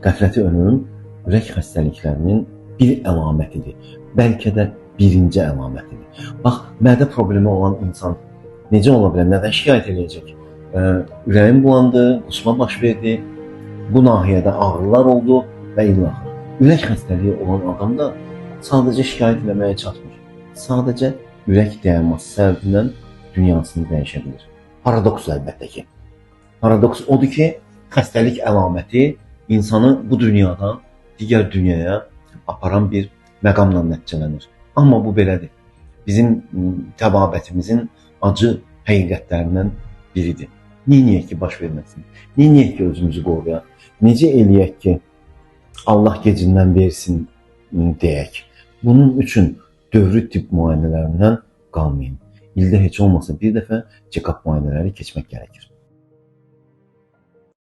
Qəfləti ölüm ürək xəstəliklərinin bir əlamətidir. Bəlkə də birinci əlamətidir. Bax, mədə problemi olan insan necə ola bilər? Nədən şikayət edəcək? Ürəyim bulandı, qusma baş verdi, bu nahiyədə ağrılar oldu və ilaxır. Ürək xəstəliyi olan adamda sadəcə şikayət etməyə çatmır. Sadəcə ürək dayanması səbəbindən dünyasını dəyişə bilir. Paradoks əlbəttə ki. Paradoks odur ki, xəstəlik əlaməti insanı bu dünyadan digər dünyaya aparan bir məqamla nəticələnir. Amma bu belədir. Bizim təbabətimizin acı həqiqətlərindən biridir. Neyniyək ki, baş verməsin? Neyniyək ki, özümüzü qoruyaq? Necə eləyək ki, Allah gecindən versin deyək? Bunun üçün dövrü tibb müayinələrindən qalmayın. İldə heç olmasa bir dəfə check-up müayinələri keçmək gərəkir.